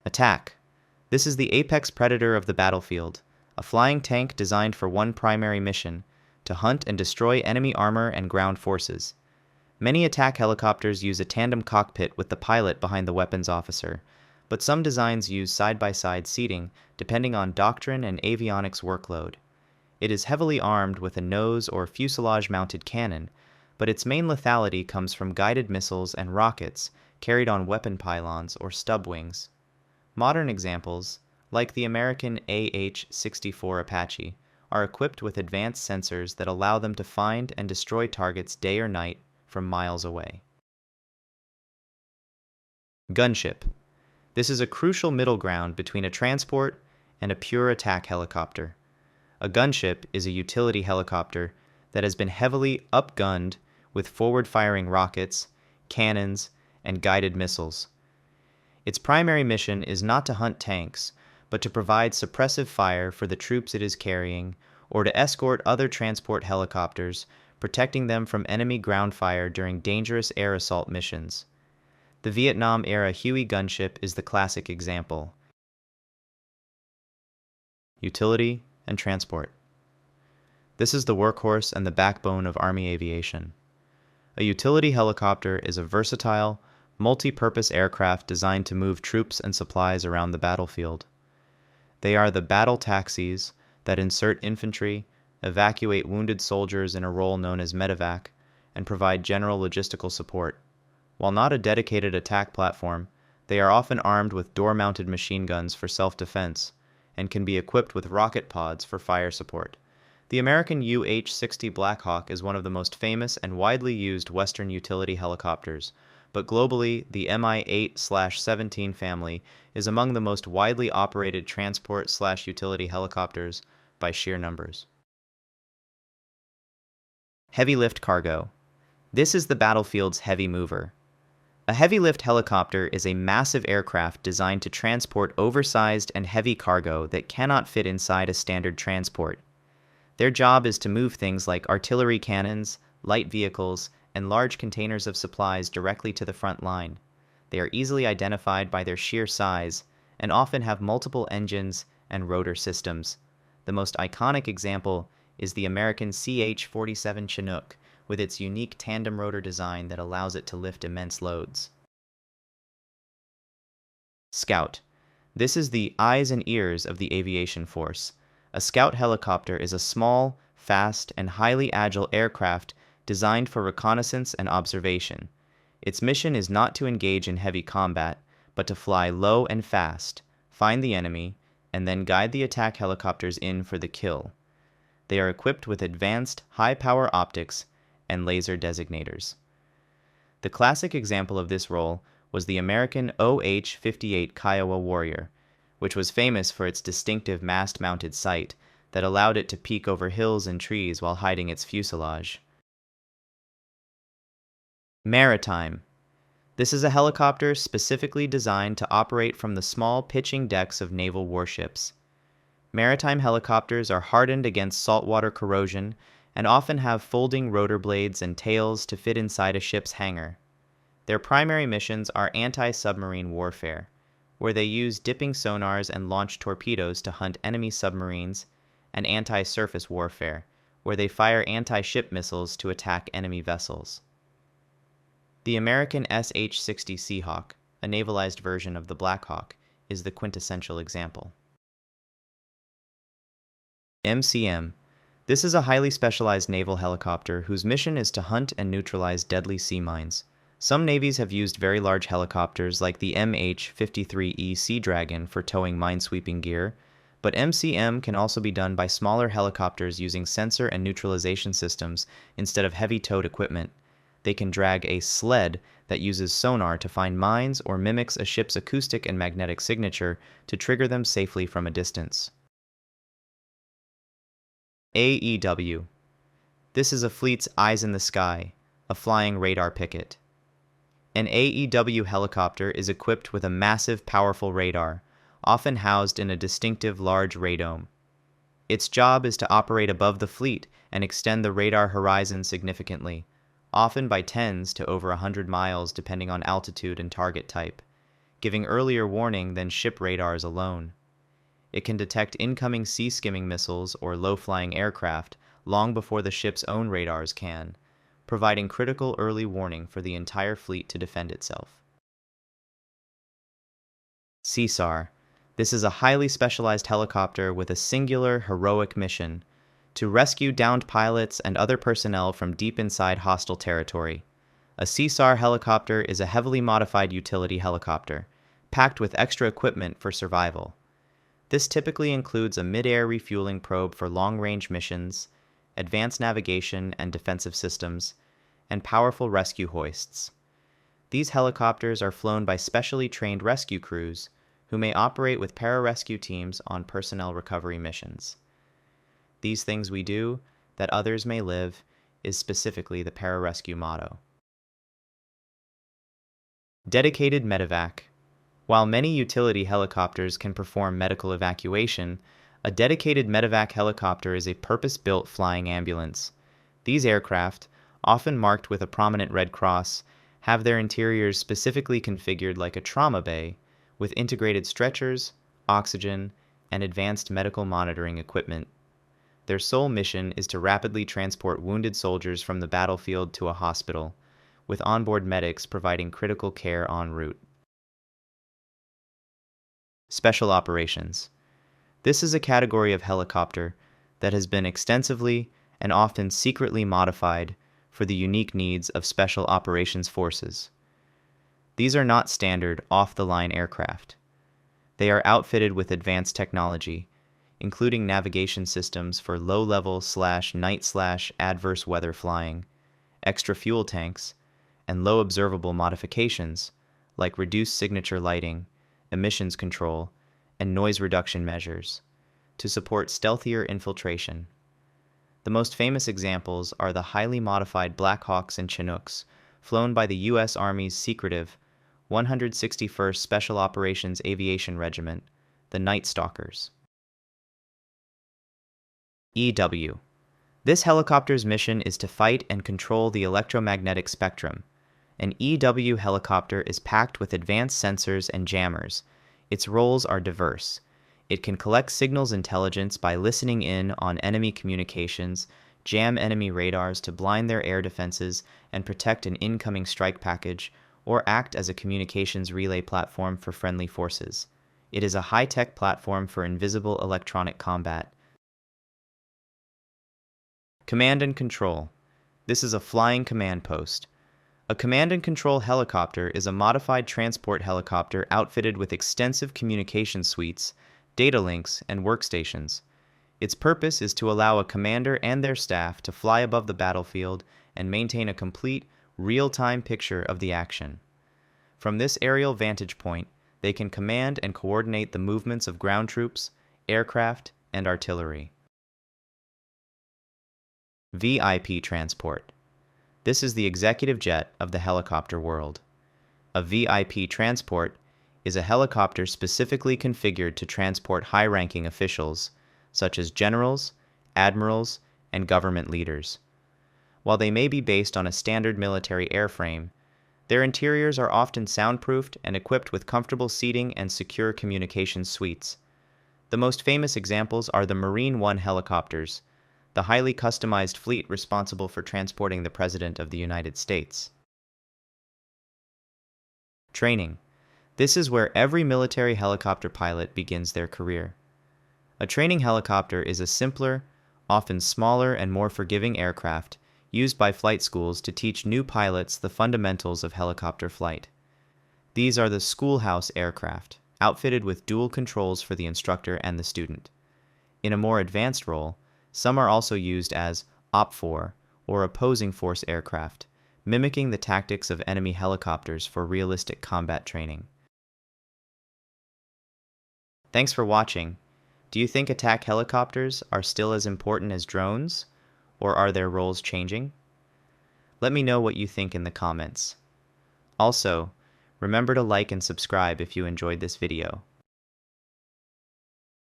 Attack. This is the apex predator of the battlefield, a flying tank designed for one primary mission, to hunt and destroy enemy armor and ground forces. Many attack helicopters use a tandem cockpit with the pilot behind the weapons officer, but some designs use side-by-side seating depending on doctrine and avionics workload. It is heavily armed with a nose or fuselage-mounted cannon, but its main lethality comes from guided missiles and rockets carried on weapon pylons or stub wings. Modern examples, like the American AH-64 Apache, are equipped with advanced sensors that allow them to find and destroy targets day or night from miles away. Gunship. This is a crucial middle ground between a transport and a pure attack helicopter. A gunship is a utility helicopter that has been heavily upgunned with forward-firing rockets, cannons, and guided missiles. Its primary mission is not to hunt tanks, but to provide suppressive fire for the troops it is carrying or to escort other transport helicopters, protecting them from enemy ground fire during dangerous air assault missions. The Vietnam-era Huey gunship is the classic example. Utility and transport. This is the workhorse and the backbone of Army aviation. A utility helicopter is a versatile, multi-purpose aircraft designed to move troops and supplies around the battlefield. They are the battle taxis that insert infantry, evacuate wounded soldiers in a role known as MEDEVAC, and provide general logistical support. While not a dedicated attack platform, they are often armed with door-mounted machine guns for self-defense, and can be equipped with rocket pods for fire support. The American UH-60 Black Hawk is one of the most famous and widely used Western utility helicopters, but globally, the Mi-8/17 family is among the most widely operated transport/utility helicopters by sheer numbers. Heavy lift cargo. This is the battlefield's heavy mover. A heavy lift helicopter is a massive aircraft designed to transport oversized and heavy cargo that cannot fit inside a standard transport. Their job is to move things like artillery cannons, light vehicles, and large containers of supplies directly to the front line. They are easily identified by their sheer size and often have multiple engines and rotor systems. The most iconic example is the American CH-47 Chinook, with its unique tandem rotor design that allows it to lift immense loads. Scout. This is the eyes and ears of the aviation force. A Scout helicopter is a small, fast, and highly agile aircraft designed for reconnaissance and observation. Its mission is not to engage in heavy combat, but to fly low and fast, find the enemy, and then guide the attack helicopters in for the kill. They are equipped with advanced, high-power optics and laser designators. The classic example of this role was the American OH-58 Kiowa Warrior, which was famous for its distinctive mast-mounted sight that allowed it to peek over hills and trees while hiding its fuselage. Maritime. This is a helicopter specifically designed to operate from the small pitching decks of naval warships. Maritime helicopters are hardened against saltwater corrosion and often have folding rotor blades and tails to fit inside a ship's hangar. Their primary missions are anti-submarine warfare, where they use dipping sonars and launch torpedoes to hunt enemy submarines, and anti-surface warfare, where they fire anti-ship missiles to attack enemy vessels. The American SH-60 Seahawk, a navalized version of the Black Hawk, is the quintessential example. MCM. This is a highly specialized naval helicopter whose mission is to hunt and neutralize deadly sea mines. Some navies have used very large helicopters like the MH-53E Sea Dragon for towing minesweeping gear, but MCM can also be done by smaller helicopters using sensor and neutralization systems instead of heavy towed equipment. They can drag a sled that uses sonar to find mines or mimics a ship's acoustic and magnetic signature to trigger them safely from a distance. AEW. This is a fleet's eyes in the sky, a flying radar picket. An AEW helicopter is equipped with a massive, powerful radar, often housed in a distinctive large radome. Its job is to operate above the fleet and extend the radar horizon significantly, often by tens to over 100 miles depending on altitude and target type. giving earlier warning than ship radars alone. It can detect incoming sea-skimming missiles or low-flying aircraft long before the ship's own radars can, providing critical early warning for the entire fleet to defend itself. CSAR. This is a highly specialized helicopter with a singular, heroic mission to rescue downed pilots and other personnel from deep inside hostile territory. A CSAR helicopter is a heavily modified utility helicopter, packed with extra equipment for survival. This typically includes a mid-air refueling probe for long-range missions, advanced navigation and defensive systems, and powerful rescue hoists. These helicopters are flown by specially trained rescue crews who may operate with pararescue teams on personnel recovery missions. These things we do, that others may live, is specifically the pararescue motto. Dedicated MEDEVAC. While many utility helicopters can perform medical evacuation, a dedicated MEDEVAC helicopter is a purpose-built flying ambulance. These aircraft, often marked with a prominent red cross, have their interiors specifically configured like a trauma bay, with integrated stretchers, oxygen, and advanced medical monitoring equipment. Their sole mission is to rapidly transport wounded soldiers from the battlefield to a hospital, with onboard medics providing critical care en route. Special operations. This is a category of helicopter that has been extensively and often secretly modified for the unique needs of special operations forces. These are not standard, off-the-line aircraft. They are outfitted with advanced technology, including navigation systems for low-level/night/adverse weather flying, extra fuel tanks, and low observable modifications like reduced signature lighting, emissions control, and noise reduction measures to support stealthier infiltration. The most famous examples are the highly modified Black Hawks and Chinooks, flown by the U.S. Army's secretive 161st Special Operations Aviation Regiment, the Night Stalkers. EW. This helicopter's mission is to fight and control the electromagnetic spectrum. An EW helicopter is packed with advanced sensors and jammers. Its roles are diverse. It can collect signals intelligence by listening in on enemy communications, jam enemy radars to blind their air defenses and protect an incoming strike package, or act as a communications relay platform for friendly forces. It is a high-tech platform for invisible electronic combat. Command and Control. This is a flying command post. A command and control helicopter is a modified transport helicopter outfitted with extensive communication suites, data links, and workstations. Its purpose is to allow a commander and their staff to fly above the battlefield and maintain a complete, real-time picture of the action. From this aerial vantage point, they can command and coordinate the movements of ground troops, aircraft, and artillery. VIP transport. This is the executive jet of the helicopter world. A VIP transport is a helicopter specifically configured to transport high-ranking officials, such as generals, admirals, and government leaders. While they may be based on a standard military airframe, their interiors are often soundproofed and equipped with comfortable seating and secure communication suites. The most famous examples are the Marine One helicopters, the highly customized fleet responsible for transporting the President of the United States. Training. This is where every military helicopter pilot begins their career. A training helicopter is a simpler, often smaller and more forgiving aircraft used by flight schools to teach new pilots the fundamentals of helicopter flight. These are the schoolhouse aircraft, outfitted with dual controls for the instructor and the student. In a more advanced role, some are also used as OPFOR, or opposing force aircraft, mimicking the tactics of enemy helicopters for realistic combat training. Thanks for watching. Do you think attack helicopters are still as important as drones, or are their roles changing? Let me know what you think in the comments. Also, remember to like and subscribe if you enjoyed this video.